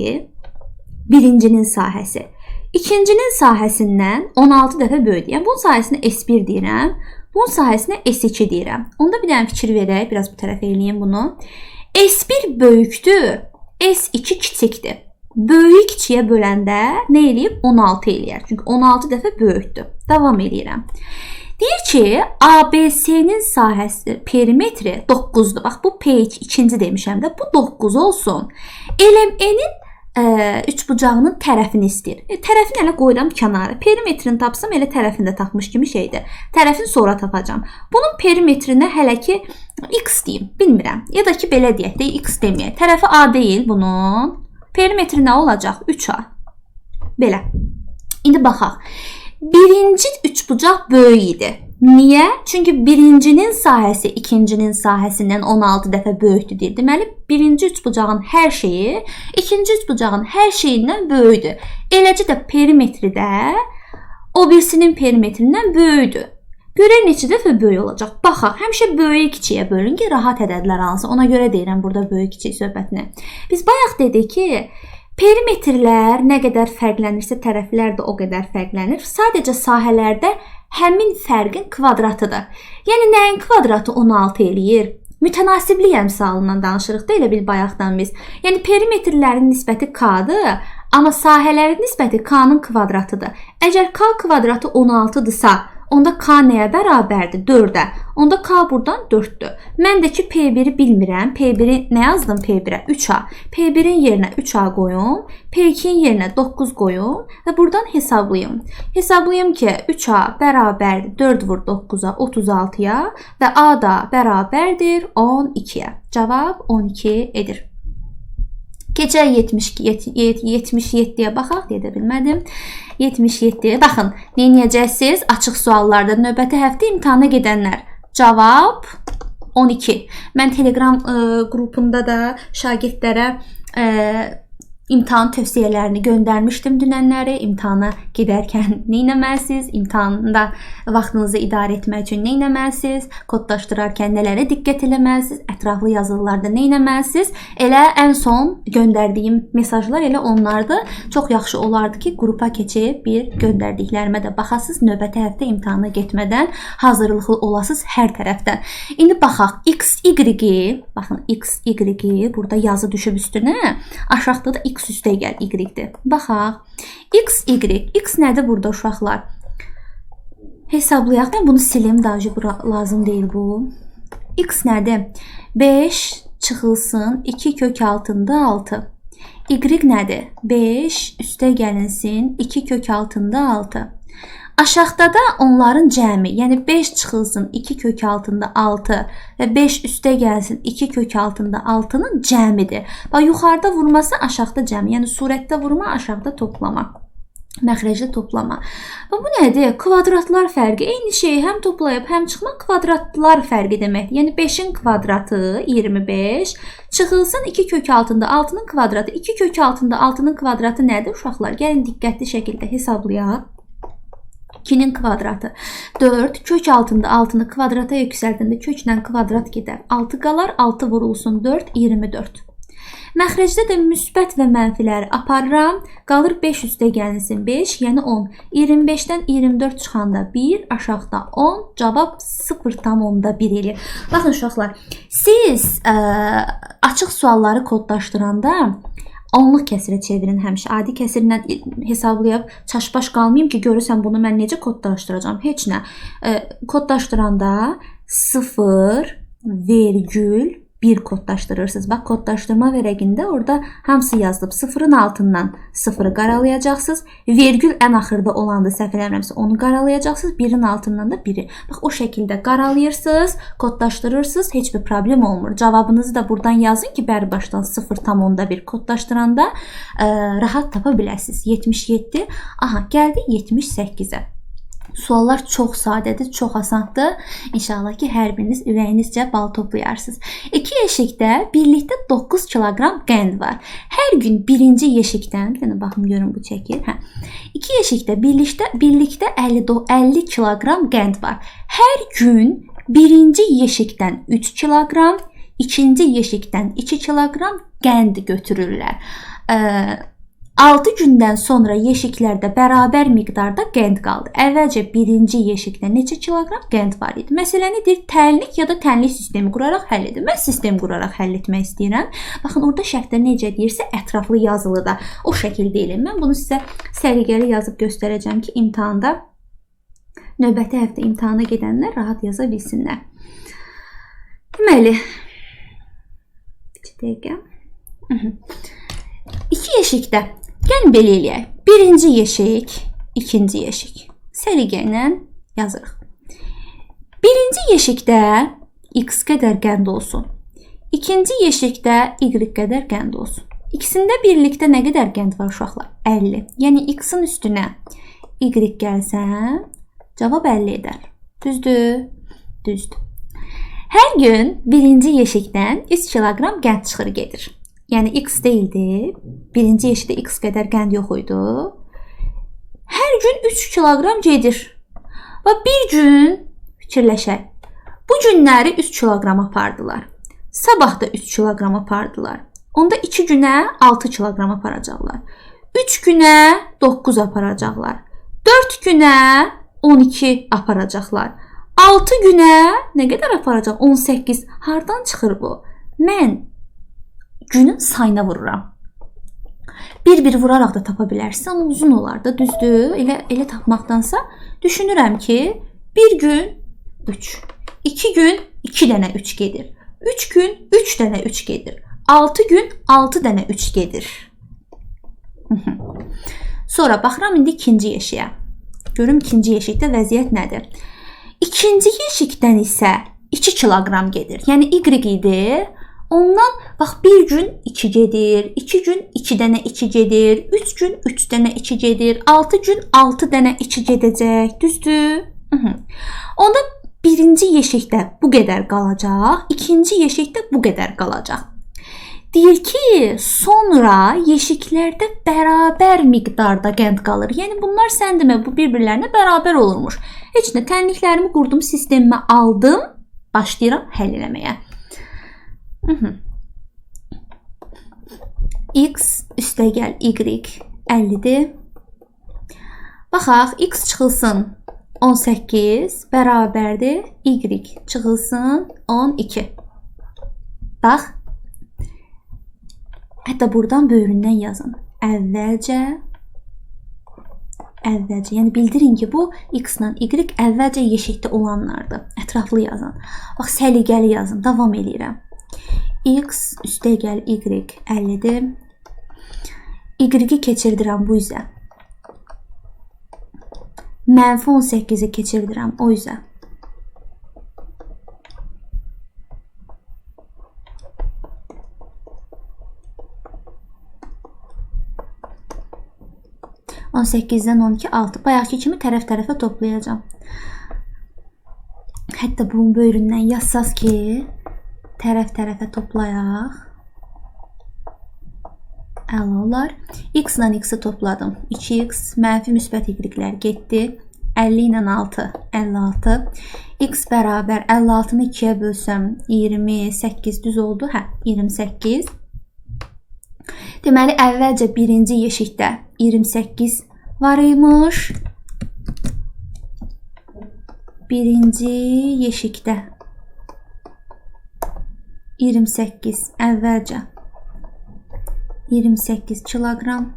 birincinin sahəsi. İkincinin sahəsindən 16 dəfə böyükdür. Yəni bunun sahəsinə S1 deyirəm, bunun sahəsinə S2 deyirəm. Onda bir dənə fikir verək, biraz bu tərəfə eləyim bunu. S1 böyükdür, S2 kiçikdir. Böyük kiçiyə böləndə nə eləyib? 16 eləyər. Çünki 16 dəfə böyükdür. Davam eləyirəm. Deyir ki, ABC-nin sahəsi, perimetri 9-dur. Bax, bu page ikinci demişəm də, bu 9 olsun. LMN-in üçbucağının tərəfini istəyir. Tərəfini elə qoydum kənara. Perimetrini tapsam, elə tərəfini də tapmış kimi şeydir. Tərəfini sonra tapacam. Bunun perimetrinə hələ ki X deyim, bilmirəm. Ya da ki, belə deyək də, X deməyək. Tərəfi A deyil bunun. Perimetri nə olacaq? 3A. Belə. İndi baxaq. Birinci üçbucaq böyük idi. Niyə? Çünki birincinin sahəsi ikincinin sahəsindən 16 dəfə böyükdür deyir. Deməli, birinci üçbucağın hər şeyi ikinci üçbucağın hər şeyindən böyükdür. Eləcə də perimetri də o birisinin perimetrindən böyükdür. Görək neçə dəfə böyük olacaq. Baxaq, həmişə böyük kiçiyə bölün ki, rahat edədilər hansı. Ona görə deyirəm burada böyük kiçik söhbətini. Biz bayaq dedik ki, perimetrlər nə qədər fərqlənirsə, tərəflər də o qədər fərqlənir. Sadəcə sahələrdə həmin fərqin kvadratıdır. Yəni nəyin kvadratı 16 eləyir? Mütənasiblik əmsalından danışırıq da, elə bil bayaqdan biz. Yəni perimetrlərin nisbəti K-dır, amma sahələrin nisbəti K-nın kvadratıdır. Əgər K kvadratı 16-dırsa, Onda K nəyə bərabərdir? 4-ə. Onda K buradan 4-dür. Mən də ki P1-i bilmirəm. P1-i nə yazdım P1-ə? 3A. P1-in yerinə 3A qoyum. P2-in yerinə 9 qoyum və buradan hesablayım. Hesablayım ki 3A bərabərdir 4 vur 9-a 36-ya və A da bərabərdir 12-yə. Cavab 12 edir. Keçək 77-yə baxaq, deyə bilmədim. 77-yə baxın, nə edəcəksiniz? Açıq suallarda növbəti həftə imtahana gedənlər. Cavab 12. Mən Telegram qrupunda da şagirdlərə imtahan tövsiyələrini göndərmişdim dünənləri. İmtahana gedərkən nə etməlisiniz? İmtahanda vaxtınızı idarə etmək üçün nə etməlisiniz? Kodlaşdırarkən nələrə diqqət etməlisiniz? Ətraflı yazılılarda nə etməlisiniz? Elə ən son göndərdiyim mesajlar elə onlardır. Çox yaxşı olardı ki, qrupa keçib bir göndərdiklərimə də baxasınız. Növbəti həftə imtahana getmədən hazırlıqlı olasınız hər tərəfdən. İndi baxaq X, Y-i, baxın X, Y-i burada yazı düşüb üstünə. Aşağıda da X üstə gəl Y-dir. Baxaq. X, Y. X nədir burada uşaqlar? Hesablayaq. Mən bunu silim. Daha lazım deyil bu. X nədir? 5 çıxılsın 2 kök altında 6. Y nədir? 5 üstə gəlinsin 2 kök altında 6. Aşağıda da onların cəmi, yəni 5 çıxılsın 2 kök altında 6 və 5 üstə gəlsin 2 kök altında 6-nın cəmidir. Bax, yuxarıda vurması aşağıda cəmi, yəni surətdə vurma, aşağıda toplama. Məxrəcdə toplama. Və bu nədir? Kvadratlar fərqi. Eyni şeyi həm toplayıb, həm çıxmaq kvadratlar fərqi deməkdir. Yəni 5-in kvadratı 25 çıxılsın 2 kök altında 6-nın kvadratı. 2 kök altında 6-nın kvadratı nədir uşaqlar? Gəlin diqqətli şəkildə hesablayaq. 2-nin kvadratı 4, kök altında 6-nı kvadrata yüksəldəndə köklə kvadrat gedər. 6 qalar, 6 vurulsun 4, 24. Məxrəcdə də müsbət və mənfiləri aparıram. Qalır 5 üstə gəlinsin 5, yəni 10. 25-dən 24 çıxanda 1, aşağıda 10, cavab 0,1 eləyir. Baxın uşaqlar, siz açıq sualları kodlaşdıranda onluq kəsirə çevirin həmişə. Adi kəsirlə hesablayıb çaşbaş qalmayım ki, görürsən bunu mən necə kodlaşdıracağam. Heç nə. Kodlaşdıranda 0,1 kodlaşdırırsınız. Bax, kodlaşdırma vərəqində orada hamısı yazılıb. 0-ın altından 0-ı qaralayacaqsınız. Vergül ən axırda olandı, səhv eləmirəmsə onu qaralayacaqsınız. 1-in altından da 1-i. Bax, o şəkildə qaralayırsınız, kodlaşdırırsınız. Heç bir problem olmur. Cavabınızı da buradan yazın ki, bəri başdan 0,1 kodlaşdıranda rahat tapa biləsiniz. 77. Aha, gəldi 78-ə. Suallar çox sadədir, çox asandır. İnşallah ki, hər biriniz ürəyinizcə bal toplayarsınız. 2 yeşikdə birlikdə 9 kiloqram qənd var. Hər gün birinci yeşikdən, bir dənə baxım görün bu çəkir. 2 yeşikdə birlikdə 50 kiloqram qənd var. Hər gün birinci yeşikdən 3 kiloqram, ikinci yeşikdən 2 kiloqram qənd götürürlər. 6 gündən sonra yeşiklərdə bərabər miqdarda qənd qaldı. Əvvəlcə birinci yeşikdə neçə kiloqram qənd var idi? Məsələni deyir, tənlik ya da tənlik sistemi quraraq həll edin. Mən sistem quraraq həll etmək istəyirəm. Baxın, orada şərtdə necə deyirsə, ətraflı yazılı da o şəkildə eləyim. Mən bunu sizə səliqəli yazıb göstərəcəm ki, imtahanda, növbəti həftə imtahana gedənlər rahat yaza bilsinlər. Deməli, bir dəqiqə. 2 yeşikdə. Gəlin belə eləyək. Birinci yeşik, ikinci yeşik. Səliqə ilə yazırıq. Birinci yeşikdə x qədər qənd olsun. İkinci yeşikdə y qədər qənd olsun. İkisində birlikdə nə qədər qənd var uşaqlar? 50. Yəni x-in üstünə y gəlsə, cavab 50 edər. Düzdür? Düzdür. Hər gün birinci yeşikdən 3 kiloqram qənd çıxır gedir. Yəni x deyildi. Birinci yeşikdə x qədər qənd yox idi. Hər gün 3 kiloqram gedir. Və bir gün fikirləşək. Bu günləri 3 kiloqram apardılar. Sabah da 3 kiloqram apardılar. Onda 2 günə 6 kiloqram aparacaqlar. 3 günə 9 aparacaqlar. 4 günə 12 aparacaqlar. 6 günə nə qədər aparacaq? 18. Hardan çıxır bu? Mən günün sayına vururam. Bir-bir vuraraq da tapa bilərsiniz, amma uzun olar da, düzdür? Elə tapmaqdansa düşünürəm ki, 1 gün 3, 2 gün 2 dənə 3 gedir. 3 gün 3 dənə 3 gedir. 6 gün 6 dənə 3 gedir. Sonra baxıram indi ikinci yeşiyə. Görüm ikinci yeşikdə vəziyyət nədir? İkinci yeşikdən isə 2 kiloqram gedir. Yəni Y idi. Ondan bax 1 gün 2 gedir, 2 gün 2 dənə 2 gedir, 3 gün 3 dənə 2 gedir, 6 gün 6 dənə 2 gedəcək. Düzdür? Onda birinci yeşikdə bu qədər qalacaq, ikinci yeşikdə bu qədər qalacaq. Deyir ki, sonra yeşiklərdə bərabər miqdarda qənd qalır. Yəni bunlar sən demə bu bir-birlərinə bərabər olurmuş. Heç nə, tənliklərimi qurdum, sistemimə aldım, başlayıram həll eləməyə. X üstəgəl Y 50-dir. Baxaq, X çıxılsın 18 bərabərdir. Y çıxılsın 12. Bax. Hətta buradan böyründən yazın. Əvvəlcə. Yəni bildirin ki, bu X ilə Y əvvəlcə yeşikdə olanlardır. Ətraflı yazın. Bax, səliqəli yazın. Davam edirəm. X üstəgəl Y 50-dir. Y-i keçirdirəm bu üzə. Mənfi 18-i keçirdirəm o üzə. On 8-dən 12, 6. Bayaqki kimi tərəf-tərəfə toplayacağım. Hətta bunun böyründən yazsaz ki, tərəf-tərəfə toplayaq. Əla olar. X ilə X-i topladım. 2X, mənfi müsbət Y-lər getdi. 50 ilə 6, 56. X bərabər 56-nı 2-yə bölsəm 28 düz oldu. Hə, 28. Deməli, əvvəlcə birinci yeşikdə 28 var imiş. Birinci yeşikdə 28 əvvəlcə 28 kiloqram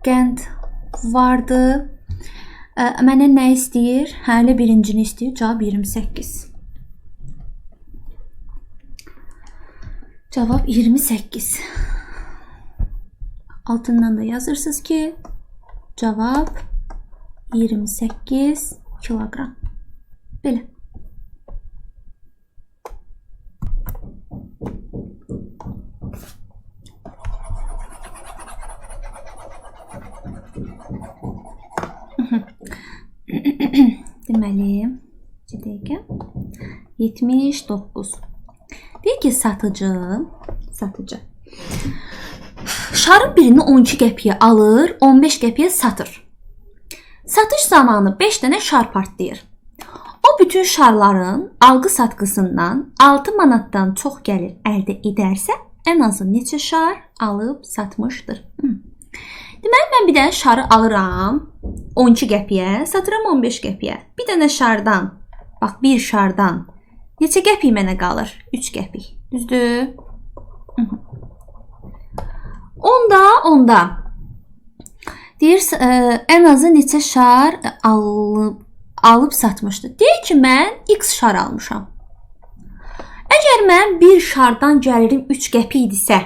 qənd vardı. Mənə nə istəyir? Hələ birincini istəyir. Cavab 28. Cavab 28. Altından da yazırsınız ki, cavab 28 kiloqram. Belə. Deməli, 79. Deyir ki, satıcı şarın birini 12 qəpiyə alır, 15 qəpiyə satır. Satış zamanı 5 dənə şar partlayır. O bütün şarların alqı-satqısından 6 manatdan çox gəlir əldə edərsə, ən azı neçə şar alıb satmışdır? Deməli, mən bir dənə şarı alıram 12 qəpiyə, satıram 15 qəpiyə. Bir dənə şardan, bax bir şardan neçə qəpik mənə qalır? 3 qəpik. Düzdür? Onda deyir, ən azı neçə şar alıb satmışdı. Deyir ki, mən X şar almışam. Əgər mən bir şardan gəlirim 3 qəpik idisə,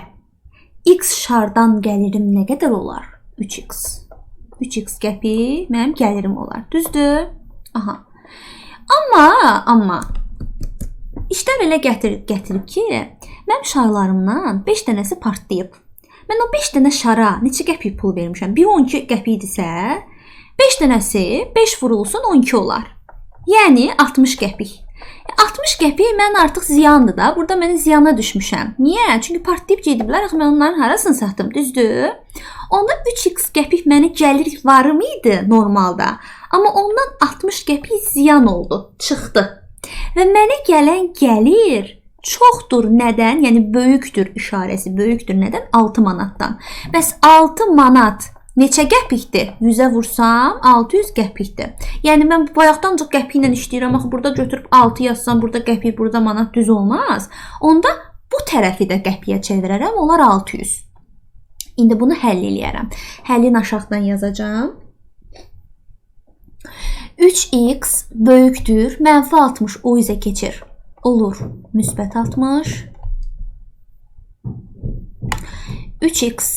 X şardan gəlirim nə qədər olar? 3X. 3X qəpik mənim gəlirim olar. Düzdür? Aha. Amma işlər elə gətirib ki, mənim şarlarımdan 5 dənəsi partlayıb. Mən o 5 dənə şara neçə qəpik pul vermişəm? Bir 12 qəpik idisə, 5 dənəsi 5 vurulsun 12 olar. Yəni 60 qəpik. 60 qəpik mən artıq ziyandır da. Burada mən ziyana düşmüşəm. Niyə? Çünki partlayıb gediblər. Axı mən onların harasını satdım, düzdür? Onda 3x qəpik mənə gəlir varım idi normalda. Amma ondan 60 qəpik ziyan oldu, çıxdı. Və mənə gələn gəlir çoxdur. Nədən? Yəni böyükdür işarəsi. Böyükdür nədən? 6 manatdan. Bəs 6 manat neçə qəpikdir? 100-ə vursam 600 qəpikdir. Yəni mən bayaqdan qəpiklə işləyirəm. Axı burada götürüb 6 yazsam, burada qəpik, burada manat düz olmaz. Onda bu tərəfi də qəpiyə çevirərəm. Onlar 600. İndi bunu həll eləyərəm. Həllini aşağıdan yazacağam. 3x böyükdür, mənfi 60 o üzə keçir. Olur, müsbət 60. 3x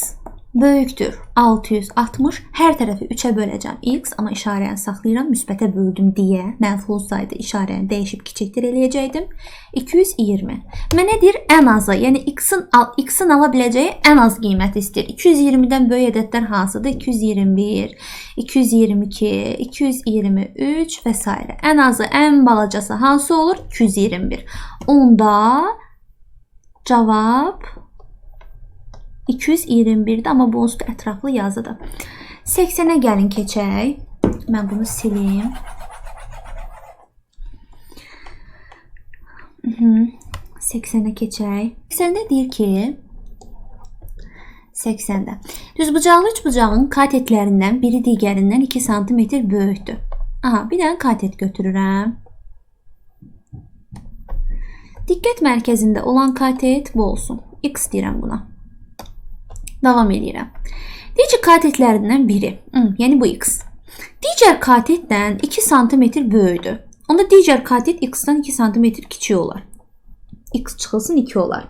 böyükdür 660. Hər tərəfi 3-ə böləcəm x, amma işarəni saxlayıram, müsbətə böldüm deyə. Mənfi olsaydı işarəni dəyişib kiçikdir eləyəcəkdim. 220. Mənə deyir ən azı, yəni x-in ala biləcəyi ən az qiyməti istəyir. 220-dən böyük ədədlər hansıdır? 221, 222, 223 və s. Ən azı, ən balacası hansı olur? 221. Onda cavab 221'dir, amma bu onsuz da ətraflı yazıdır. 80'ə gəlin keçək. Mən bunu silim. 80'ə keçək. 80'də deyir ki 80'də düzbucaqlı üçbucağın katetlərindən biri digərindən 2 cm böyükdür. Aha, bir dənə katet götürürəm. Diqqət mərkəzində olan katet bu olsun. X deyirəm buna. Davam edirəm. Deyir ki, katetlərindən biri, yəni bu x. Digər katetdən 2 cm böyükdür. Onda digər katet x-dan 2 cm kiçik olar. X çıxılsın 2 olar.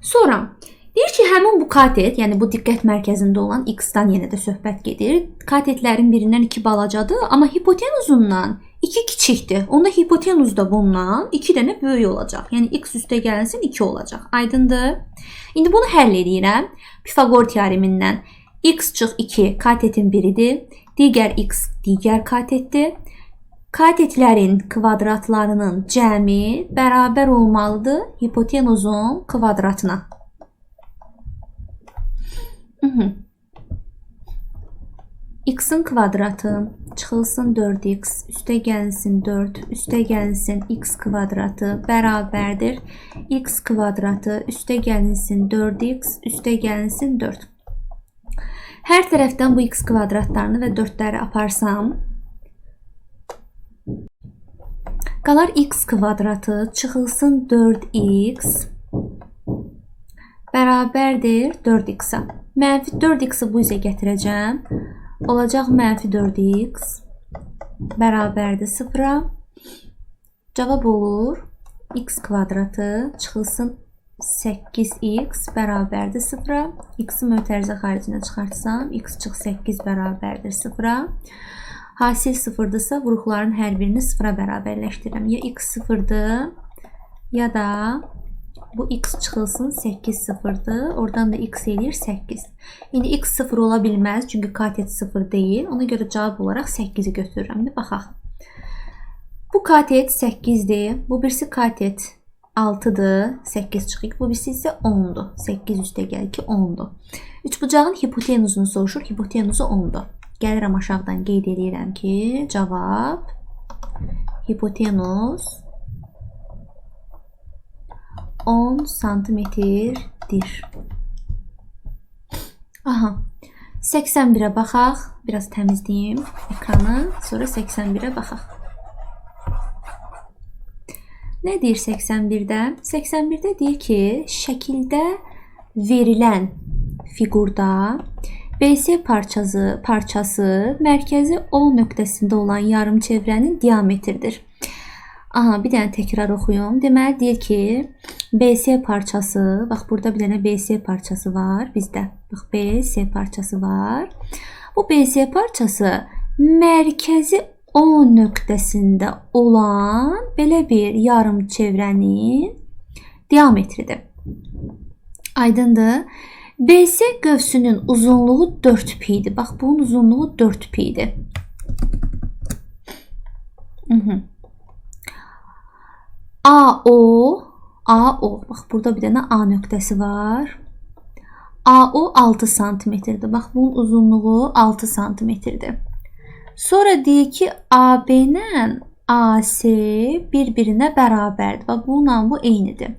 Sonra deyir ki, həmin bu katet, yəni bu diqqət mərkəzində olan x-dan yenə də söhbət gedir. Katetlərin birindən 2 balacadır, amma hipotenuzundan 2 kiçikdir. Onda hipotenuz da bundan 2 dənə böyük olacaq. Yəni x üstə gəlinsin 2 olacaq. Aydındır? İndi bunu həll edirəm. Pifagor teoremindən x çıx 2 katetin biridir. Digər x digər katetdir. Katetlərin kvadratlarının cəmi bərabər olmalıdır hipotenuzun kvadratına. X-in kvadratı çıxılsın 4x, üstə gəlinsin 4, üstə gəlinsin x kvadratı bərabərdir. X kvadratı üstə gəlinsin 4x, üstə gəlinsin 4. Hər tərəfdən bu x kvadratlarını və 4'ləri aparsam, qalar x kvadratı çıxılsın 4x bərabərdir 4x-a. Mənfi 4x-i bu üzə gətirəcəm. Olacaq mənfi 4x bərabərdir 0-a. Cavab olur x kvadratı çıxılsın 8x bərabərdir 0-a. X-i mötərizə xaricinə çıxartsam, x çıx 8 bərabərdir 0-a. Hasil 0-dırsa, vuruqların hər birini 0-a bərabərləşdirirəm. Ya x 0-dır, ya da bu x çıxılsın 8 0'dır. Oradan da x eləyir 8. İndi x 0 ola bilməz, çünki katet 0 deyil. Ona görə cavab olaraq 8'i götürürəm. Baxaq. Bu katet 8'dir. Bu birisi katet 6'dır. 8 çıxıq. Bu birisi isə 10'dur. 8 üstə gəlir ki 10'dur. Üçbucağın hipotenuzunu soruşur. Hipotenuzu 10'dur. Gəlirəm aşağıdan qeyd edirəm ki cavab hipotenuz 10 santimetrdir. Aha. 81'ə baxaq. Biraz təmizləyim ekranı. Sonra 81'ə baxaq. Nə deyir 81'də? 81'də deyir ki, şəkildə verilən fiqurda BC parçası mərkəzi O nöqtəsində olan yarımçevrənin diametridir. Aha, bir dənə təkrar oxuyum. Deməli deyir ki, BC parçası, bax burada bir dənə BC parçası var bizdə. Bax BC parçası var. Bu BC parçası mərkəzi O nöqtəsində olan belə bir yarımçevrənin diametridir. Aydındır? BC qövsünün uzunluğu 4 pi'dir. Bax bunun uzunluğu 4 pi'dir. AO, bax burada bir dənə A nöqtəsi var. AO 6 santimetrdir. Bax bunun uzunluğu 6 santimetrdir. Sonra deyir ki AB-lə AC bir-birinə bərabərdir. Bax bununla bu eynidir.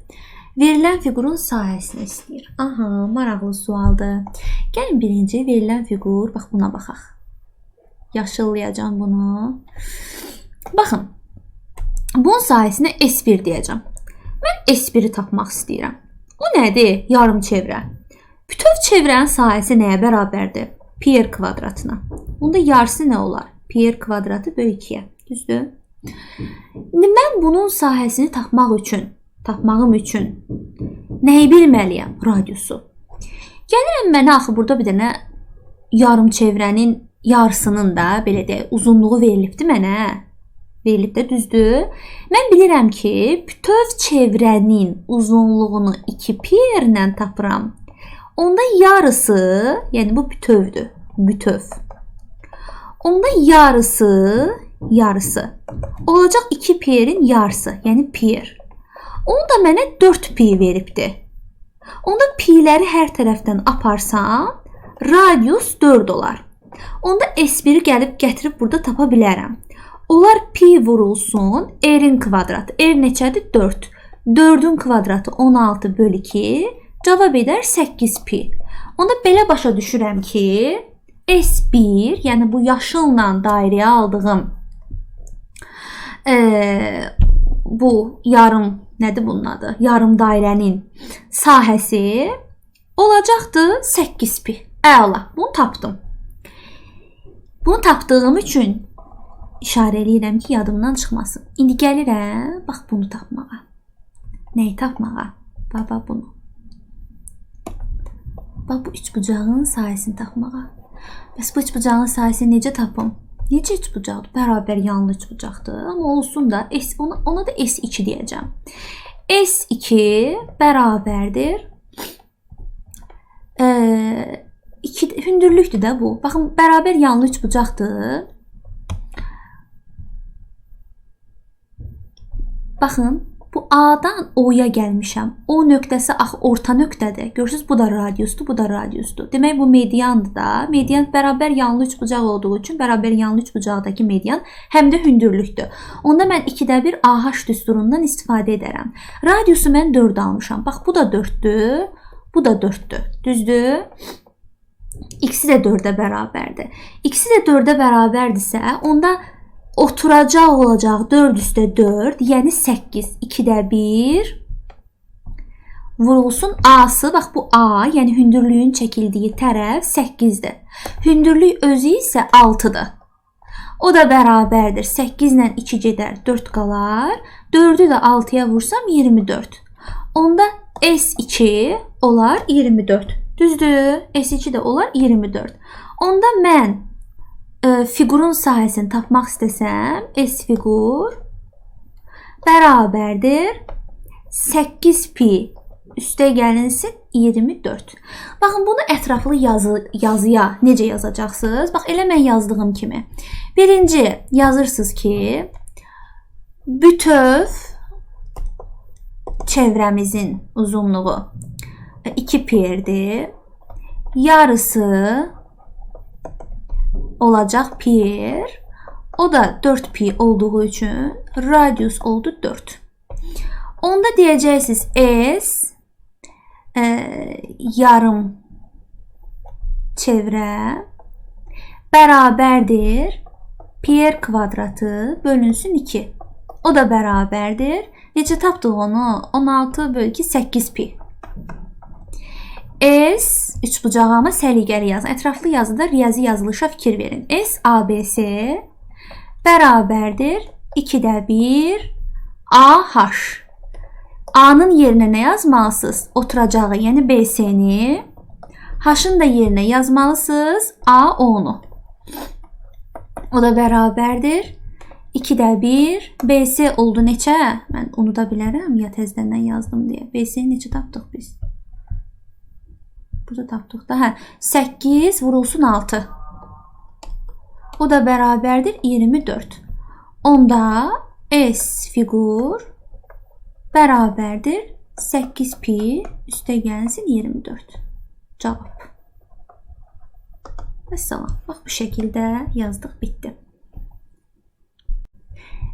Verilən fiqurun sahəsini istəyir. Aha, maraqlı sualdır. Gəlin birinci verilən fiqur, bax buna baxaq. Yaşıllayacağım bunu. Baxın. Bunun sahəsinə S1 deyəcəm. Mən S1'i tapmaq istəyirəm. O nədir? Yarım çevrə. Bütöv çevrənin sahəsi nəyə bərabərdir? Pi r kvadratına. Bunda yarısı nə olar? pi r kvadratı bölü 2-yə. Düzdür? İndi mən bunun sahəsini tapmağım üçün nəyi bilməliyəm? Radiusu. Gəlirəm mənə axı burada bir dənə yarım çevrənin yarısının da belə deyək uzunluğu verilibdi mənə. Verilib də düzdür. Mən bilirəm ki, bütöv çevrənin uzunluğunu 2 pi r-lə tapıram. Onda yarısı, yəni bu bütövdür. Bütöv. Onda yarısı olacaq 2 pi r-in yarısı, yəni pi r. Onu da mənə 4 pi veribdi. Onda pi'ləri hər tərəfdən aparsam, radius 4 olar. Onda S1-i gəlib gətirib burada tapa bilərəm. Olar pi vurulsun r-in kvadratı. R neçədir? 4. 4-ün kvadratı 16 bölü 2. Cavab edər 8 pi. Onda belə başa düşürəm ki, S1, yəni bu yaşılla dairəyə aldığım bu yarım, nədir bunun adı? Yarım dairənin sahəsi olacaqdı 8 pi. Əla, bunu tapdım. Bunu tapdığım üçün işarə edirəm ki, yadımdan çıxmasın. İndi gəlirəm, bax bunu tapmağa. Nəyi tapmağa? Bax bunu. Bax bu üçbucağın sahəsini tapmağa. Bəs bu üçbucağın sahəsini necə tapım? Necə üçbucaqdır? Bərabər yanlı üçbucaqdır. Amma olsun da ona da S2 deyəcəm. S2 bərabərdir. Hündürlükdür də bu. Baxın, bərabər yanlı üçbucaqdır. Baxın, bu A'dan O'ya gəlmişəm. O nöqtəsi axı orta nöqtədir. Görürsünüz, bu da radiusdur, bu da radiusdur. Demək, bu mediandır da. Median bərabər yanlı üçbucaq olduğu üçün bərabər yanlı üçbucaqdakı median həm də hündürlükdür. Onda mən 2də 1 AH düsturundan istifadə edərəm. Radiusu mən 4 almışam. Bax, bu da 4'dür, bu da 4'dür. Düzdür? İkisi də 4'ə bərabərdir. İkisi də 4'ə bərabərdirsə, onda oturacaq olacaq 4 üstə 4, yəni 8. 2də 1 vurulsun A'sı, bax bu A, yəni hündürlüyün çəkildiyi tərəf 8-dir. Hündürlük özü isə 6-dır. O da bərabərdir. 8 ilə 2 gedər, 4 qalar. 4'ü də 6'ya vursam 24. Onda S2 olar 24. Düzdür? S2 də olar 24. Onda mən fiqurun sahəsini tapmaq istəsəm, S fiqur bərabərdir 8 pi üstə gəlinsin 24. Baxın, bunu ətraflı yazıya necə yazacaqsınız? Bax, elə mən yazdığım kimi. Birinci yazırsınız ki, bütöv çevrəmizin uzunluğu 2 pi r-dir. Yarısı olacaq pi r. O da 4 pi olduğu üçün radius oldu 4. Onda deyəcəksiniz S yarım çevrə bərabərdir pi r kvadratı bölünsün 2. O da bərabərdir. Necə tapdıq onu? 16 bölü 2 8 pi. S üçbucağıma səliqəli yazın. Ətraflı yazıda riyazi yazılışa fikir verin. S ABC bərabərdir 2də 1 AH. A'nın yerinə nə yazmalısınız? Oturacağı, yəni BC-ni. H-ın da yerinə yazmalısınız AO-nu. O da bərabərdir 2də 1 BC oldu neçə? Mən unuda bilərəm ya təzədən yazdım deyə. BC-ni neçə tapdıq biz? Burada tapdıq da. 8 vurulsun 6. O da bərabərdir 24. Onda S fiqur bərabərdir 8 pi üstə gəlsin 24. Cavab. Vəssalam. Bax, bu şəkildə yazdıq, bitdi.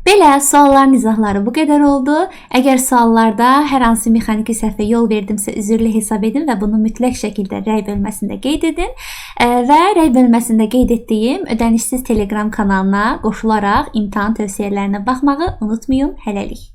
Belə sualların izahları bu qədər oldu. Əgər suallarda hər hansı mexaniki səhvə yol verdimsə üzrlü hesab edin və bunu mütləq şəkildə rəy bölməsində qeyd edin. Və rəy bölməsində qeyd etdiyim ödənişsiz Telegram kanalına qoşularaq imtahan tövsiyələrinə baxmağı unutmayın. Hələlik.